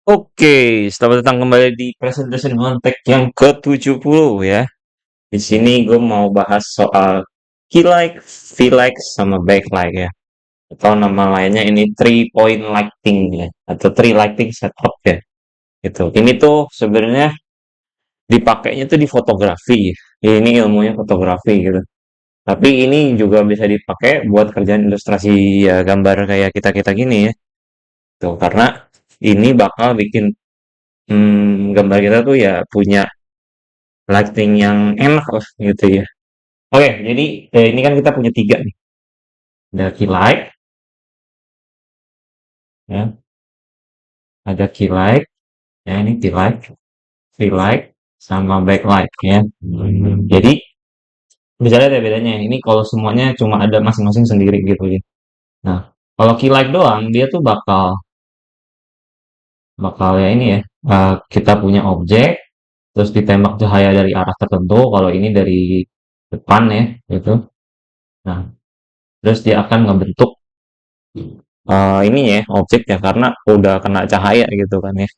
Oke, selamat datang kembali di presentation kontak yang ke-70 ya. Di sini gue mau bahas soal key like, V like, sama back like ya. Atau nama lainnya ini 3 point lighting ya, atau 3 lighting setup ya. Gitu. Ini tuh sebenarnya dipakainya tuh di fotografi. Ini ilmunya fotografi gitu. Tapi ini juga bisa dipakai buat kerjaan ilustrasi ya, gambar kayak kita-kita gini ya. Tuh, karena ini bakal bikin gambar kita tuh ya punya lighting yang enak lah gitu ya. Oke, jadi ini kan kita punya tiga nih. Ada key light, ya, ada key light, ya ini key light, key light, sama backlight ya. Jadi bisa lihat ya bedanya. Ini kalau semuanya cuma ada masing-masing sendiri gitu ya. Nah, kalau key light doang, dia tuh bakal bakal ya ini ya. Kita punya objek, terus ditembak cahaya dari arah tertentu. Kalau ini dari depan ya, gitu. Nah, terus dia akan ngebentuk ini ya objeknya karena udah kena cahaya gitu kan ya.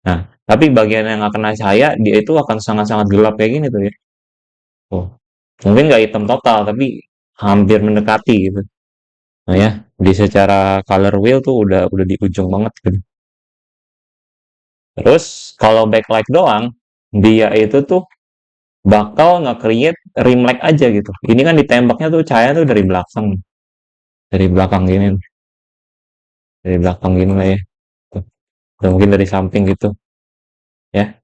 Nah, tapi bagian yang nggak kena cahaya dia itu akan sangat-sangat gelap kayak gini tuh ya. Oh, mungkin nggak hitam total tapi hampir mendekati gitu. Nah ya, di secara color wheel tuh udah di ujung banget gitu. Terus kalau backlight doang, dia itu tuh bakal nge-create rim light aja gitu. Ini kan ditembaknya tuh cahaya tuh dari belakang gini, dari belakang gini lah ya. Tuh. Atau mungkin dari samping gitu ya.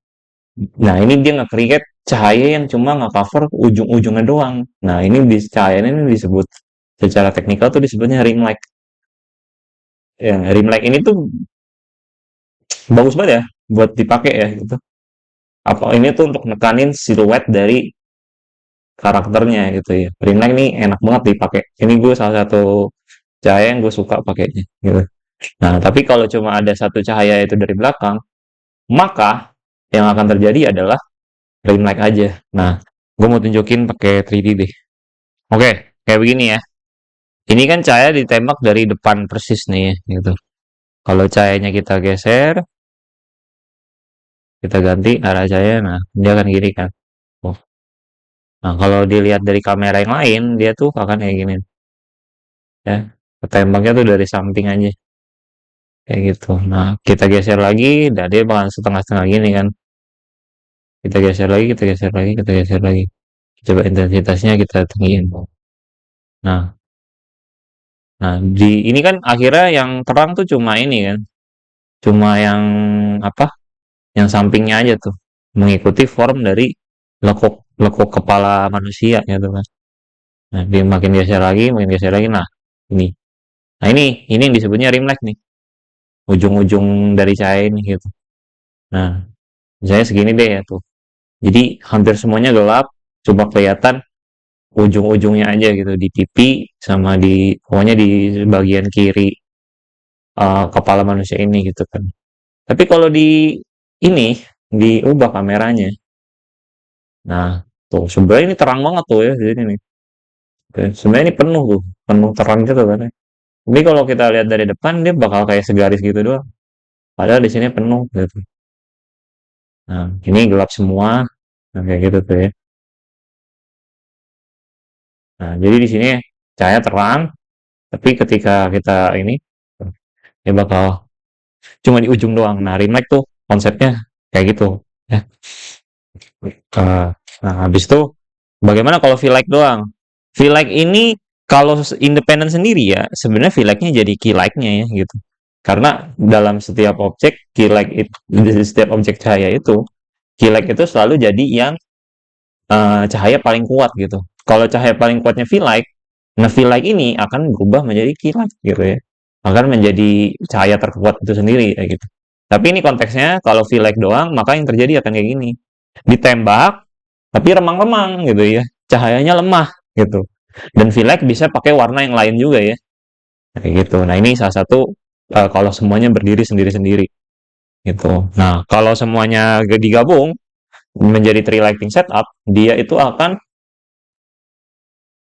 Nah, ini dia nge-create cahaya yang cuma nge-cover ujung-ujungnya doang. Nah, cahaya ini disebut secara teknikal tuh disebutnya rim light. Ya, rim light ini tuh bagus banget ya buat dipakai ya gitu. Apa ini tuh untuk nekanin siluet dari karakternya gitu ya. Rim light ini enak banget dipakai. Ini gue salah satu cahaya yang gue suka pakainya gitu. Nah, tapi kalau cuma ada satu cahaya itu dari belakang, maka yang akan terjadi adalah rim light aja. Nah, gue mau tunjukin pakai 3D deh. Oke, kayak begini ya. Ini kan cahaya ditembak dari depan persis nih ya, gitu. Kalau cahayanya kita geser, kita ganti arah cahaya, nah dia akan gini kan. Oh. Nah, kalau dilihat dari kamera yang lain, dia tuh akan kayak gini ya. Ketembaknya tuh dari samping aja, kayak gitu. Nah, kita geser lagi, nah dia bakal setengah-setengah gini kan. Kita geser lagi, kita geser lagi, kita geser lagi. Coba intensitasnya kita tinggiin. Nah, nah di ini kan akhirnya yang terang tuh cuma ini kan, cuma yang apa? Yang sampingnya aja tuh mengikuti form dari lekuk lekuk kepala manusia gitu kan. Nah, dia makin geser lagi, makin geser lagi. Nah, ini. Nah, ini yang disebutnya rimlek nih. Ujung-ujung dari cahaya ini gitu. Nah, misalnya segini deh ya tuh. Jadi hampir semuanya gelap, coba kelihatan ujung-ujungnya aja gitu di pipi sama di pokoknya di bagian kiri kepala manusia ini gitu kan. Tapi kalau di ini diubah kameranya. Nah, tuh sebenarnya ini terang banget tuh ya di sini nih. Oke, sebenarnya ini penuh tuh, penuh terang gitu kan ya. Tapi kalau kita lihat dari depan dia bakal kayak segaris gitu doang. Padahal di sini penuh gitu. Nah, ini gelap semua. Nah, kayak gitu tuh ya. Nah, jadi di sini cahaya terang, tapi ketika kita ini dia bakal cuma di ujung doang. Nah, rim light tuh konsepnya kayak gitu ya. Eh, nah, habis itu bagaimana kalau V-Like doang? V-Like ini kalau independen sendiri ya, sebenarnya V-Like-nya jadi key like-nya ya gitu. Karena dalam setiap objek, key like itu, di setiap objek cahaya itu, key like itu selalu jadi yang cahaya paling kuat gitu. Kalau cahaya paling kuatnya V-Like, nah V-Like ini akan berubah menjadi key like gitu ya. Akan menjadi cahaya terkuat itu sendiri kayak gitu. Tapi ini konteksnya kalau V-Like doang, maka yang terjadi akan kayak gini. Ditembak, tapi remang-remang gitu ya. Cahayanya lemah gitu. Dan V-Like bisa pakai warna yang lain juga ya. Kayak gitu. Nah, ini salah satu kalau semuanya berdiri sendiri-sendiri gitu. Nah, kalau semuanya digabung menjadi tree lighting setup, dia itu akan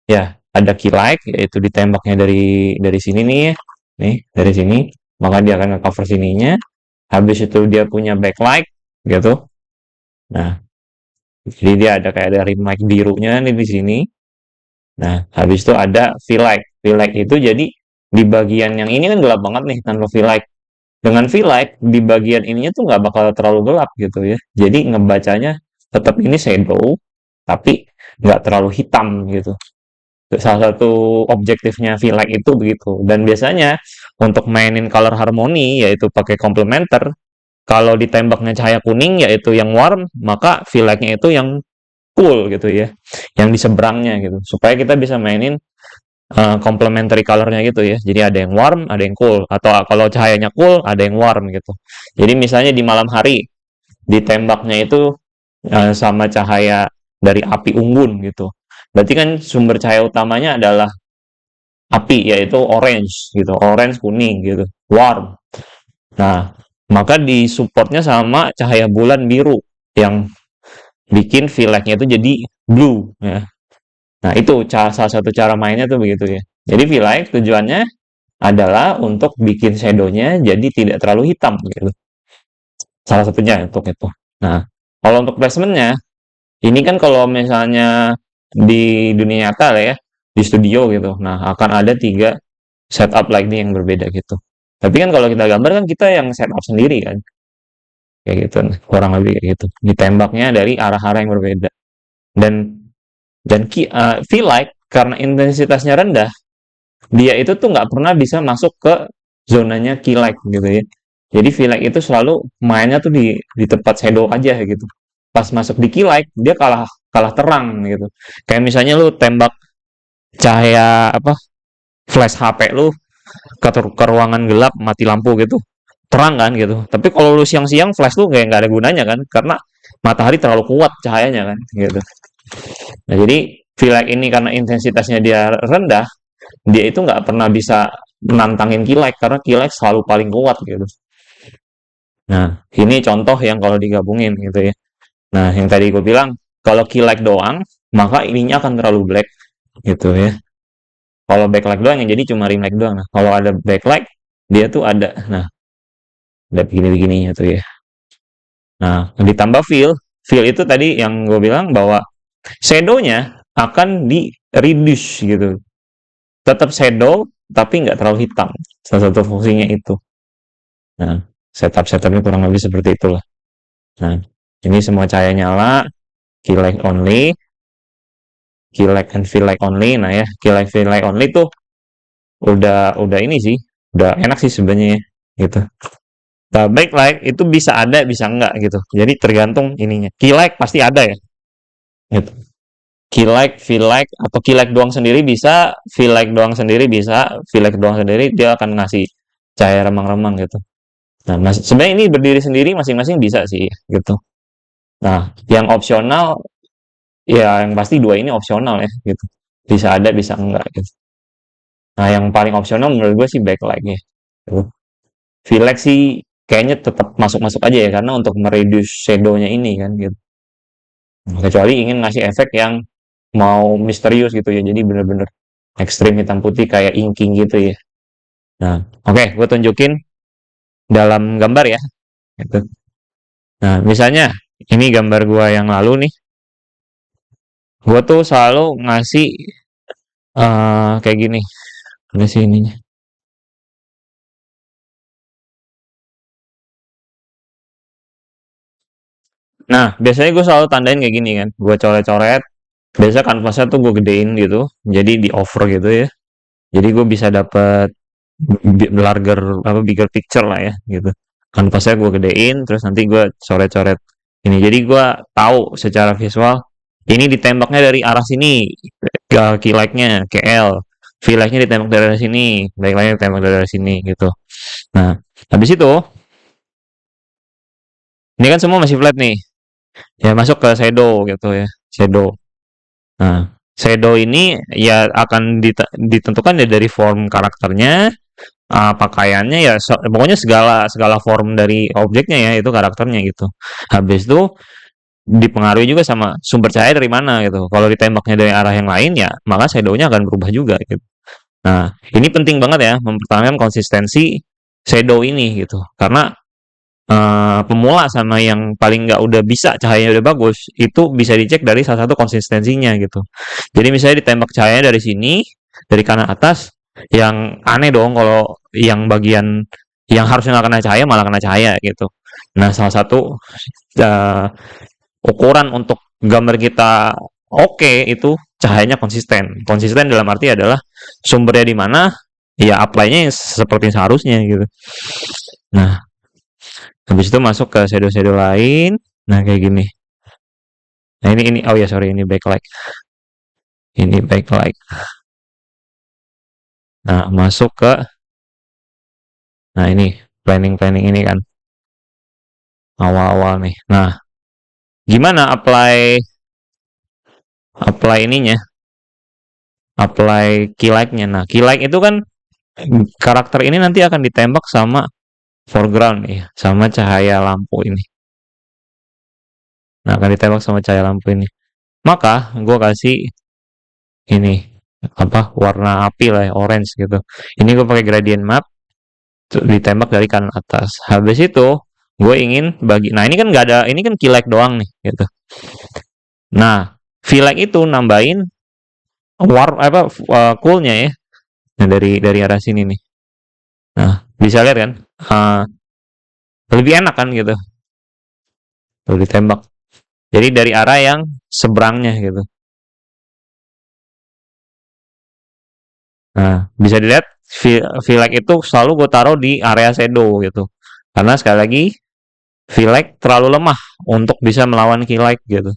ya ada key light yaitu ditembaknya dari sini nih, nih dari sini, maka dia akan nge-cover sininya. habis itu dia punya backlight gitu. Nah, jadi dia ada kayak dari mic birunya nih di sini. Nah, habis itu ada fill light. Fill light itu jadi di bagian yang ini kan gelap banget nih tanpa fill light. Dengan fill light di bagian ininya tuh nggak bakal terlalu gelap gitu ya. Jadi ngebacanya tetap ini shadow, tapi nggak terlalu hitam gitu. Salah satu objektifnya V-Like itu begitu. Dan biasanya untuk mainin color harmony yaitu pakai complementer, kalau ditembaknya cahaya kuning yaitu yang warm, maka V-Like-nya itu yang cool gitu ya. Yang di seberangnya gitu. Supaya kita bisa mainin complementary color-nya gitu ya. Jadi ada yang warm, ada yang cool. Atau kalau cahayanya cool, ada yang warm gitu. Jadi misalnya di malam hari, ditembaknya itu sama cahaya dari api unggun gitu. Berarti kan sumber cahaya utamanya adalah api, yaitu orange gitu, orange kuning gitu, warm. Nah, maka disupportnya sama cahaya bulan biru yang bikin V-Lag-nya itu jadi blue ya. Nah, itu salah satu cara mainnya tuh begitu ya. Jadi V-Lag tujuannya adalah untuk bikin shadow-nya jadi tidak terlalu hitam gitu. Salah satunya untuk itu. Nah, kalau untuk placement-nya, ini kan kalau misalnya di dunia nyata lah ya, di studio gitu. Nah, akan ada 3 setup lighting yang berbeda gitu. Tapi kan kalau kita gambar kan kita yang setup sendiri kan, kayak gitu, kurang lebih kayak gitu. Ditembaknya dari arah-arah yang berbeda. Dan feel like karena intensitasnya rendah, dia itu tuh nggak pernah bisa masuk ke zonanya key light gitu ya. Jadi feel like itu selalu mainnya tuh di tempat shadow aja gitu. Pas masuk di key light dia kalah kalah terang gitu. Kayak misalnya lu tembak cahaya apa flash HP lu ke ruangan gelap mati lampu gitu terang kan gitu tapi kalau lu siang-siang flash tuh kayak nggak ada gunanya kan karena matahari terlalu kuat cahayanya kan gitu. Nah jadi V-Light ini karena intensitasnya dia rendah dia itu nggak pernah bisa menantangin Key-Light karena Key-Light selalu paling kuat gitu. Nah ini contoh yang kalau digabungin gitu ya. Nah yang tadi gue bilang kalau Key-Light doang maka ininya akan terlalu black gitu ya. Kalau backlight doang yang jadi cuma ring light doang. Nah, kalau ada backlight dia tuh ada. Nah, ada begini-begininya tuh ya. Nah, ditambah fill. Fill itu tadi yang gue bilang bahwa shadow-nya akan di reduce gitu. Tetap shadow tapi nggak terlalu hitam. Salah satu fungsinya itu. Nah, setupnya kurang lebih seperti itulah. Nah, ini semua cahaya nyala, key light only, key light and fill light only. Nah ya, key light fill light only tuh udah ini sih, udah enak sih sebenarnya gitu. Nah, backlight itu bisa ada, bisa enggak gitu. Jadi tergantung ininya. Key light pasti ada ya. Gitu. Key light, fill light, atau key light doang sendiri bisa, fill light doang sendiri bisa, fill light doang sendiri dia akan ngasih cahaya remang-remang gitu. Nah, sebenarnya ini berdiri sendiri masing-masing bisa sih gitu. Nah, yang opsional ya yang pasti dua ini opsional ya gitu. Bisa ada, bisa enggak gitu. Nah, yang paling opsional menurut gue sih backlight ya. Gitu. Fill light sih kayaknya tetap masuk-masuk aja ya karena untuk mereduce shadow-nya ini kan gitu. Kecuali ingin ngasih efek yang mau misterius gitu ya. Jadi bener-bener ekstrim hitam putih kayak inking gitu ya. Nah, oke, gue tunjukin dalam gambar ya. Gitu. Nah, misalnya ini gambar gue yang lalu nih. Gue tuh selalu ngasih kayak gini. Ada sih ininya. Nah, biasanya gue selalu tandain kayak gini kan. Gue coret-coret. Biasa kanvasnya tuh gue gedein gitu. Jadi di over gitu ya. Jadi gue bisa dapet larger apa bigger picture lah ya gitu. Kanvasnya gue gedein terus nanti gue coret-coret ini. Jadi gue tahu secara visual ini ditembaknya dari arah sini ke key light-nya KL. V light-nya ditembak dari arah sini, backlight-nya ditembak dari arah sini gitu. Nah, habis itu ini kan semua masih flat nih. Ya masuk ke shadow gitu ya. Shadow. Nah, shadow ini ya akan ditentukan ya dari form karakternya, pakaiannya ya pokoknya segala segala form dari objeknya ya itu karakternya gitu. Habis itu dipengaruhi juga sama sumber cahaya dari mana gitu. Kalau ditembaknya dari arah yang lain ya maka shadow-nya akan berubah juga gitu. Nah, ini penting banget ya mempertahankan konsistensi shadow ini gitu. Karena pemula sama yang paling nggak udah bisa cahayanya udah bagus itu bisa dicek dari salah satu konsistensinya gitu. Jadi misalnya ditembak cahayanya dari sini, dari kanan atas, yang aneh dong kalau yang bagian yang harusnya nggak kena cahaya malah kena cahaya gitu. Nah, salah satu uh, ukuran untuk gambar kita oke itu cahayanya konsisten. Konsisten dalam arti adalah sumbernya di mana, ya apply-nya seperti seharusnya gitu. Nah, habis itu masuk ke shadow-shadow lain. Nah, kayak gini. Nah, ini oh ya sorry ini backlight. Ini backlight. Nah, masuk ke nah ini planning-planning ini kan awal-awal nih. Nah, gimana apply apply ininya? Apply key light-nya. Nah, key light itu kan karakter ini nanti akan ditembak sama foreground nih, sama cahaya lampu ini. Nah, akan ditembak sama cahaya lampu ini. Maka gue kasih ini apa warna api lah ya, orange gitu. Ini gue pakai gradient map ditembak dari kanan atas. Habis itu gue ingin bagi, nah ini kan nggak ada, ini kan key light doang nih gitu. Nah, key light itu nambahin apa coolnya ya. Nah, dari arah sini nih. Nah, bisa lihat kan? Lebih enak kan gitu. Tuh ditembak. Jadi dari arah yang seberangnya gitu. Nah, bisa dilihat V-Lag itu selalu gue taruh di area shadow gitu. Karena sekali lagi V-Lag terlalu lemah untuk bisa melawan Key-Lag gitu.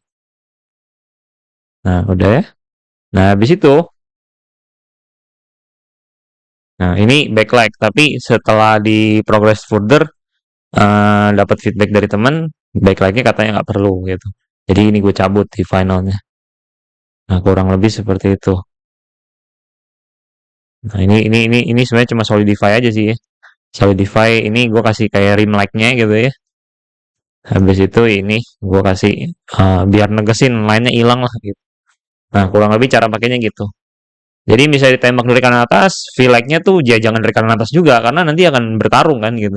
Nah, udah ya. Nah, habis itu nah ini backlight tapi setelah di progress further dapat feedback dari teman backlightnya katanya nggak perlu gitu. Jadi ini gue cabut di finalnya. Nah, kurang lebih seperti itu. Nah, ini sebenarnya cuma solidify aja sih ya. Solidify ini gue kasih kayak rim light-nya gitu ya. Habis itu ini gue kasih biar negesin lainnya hilang lah gitu. Nah, kurang lebih cara pakainya gitu. Jadi bisa ditembak dari kanan atas, feel like-nya tuh ya jangan dari kanan atas juga karena nanti akan bertarung kan gitu.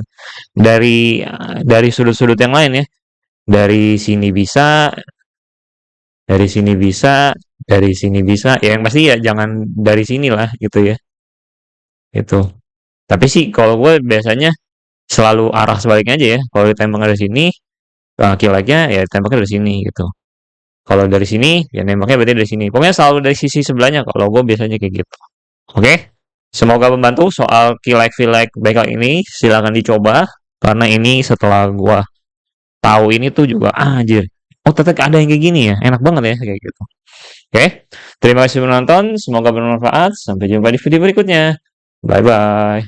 Dari sudut-sudut yang lain ya. Dari sini bisa, dari sini bisa, dari sini bisa. Ya yang pasti ya jangan dari sini lah gitu ya. Itu. Tapi sih kalau gue biasanya selalu arah sebaliknya aja ya. Kalau ditembak dari sini, kill-nya ya tembaknya dari sini gitu. Kalau dari sini, ya nembaknya berarti dari sini. Pokoknya selalu dari sisi sebelahnya kalau gue biasanya kayak gitu. Oke? Semoga membantu soal key like feel like backup ini. Silahkan dicoba. Karena ini setelah gue tahu ini tuh juga, anjir. Oh ternyata ada yang kayak gini ya. Enak banget ya kayak gitu. Oke? Terima kasih menonton. Semoga bermanfaat. Sampai jumpa di video berikutnya. Bye-bye.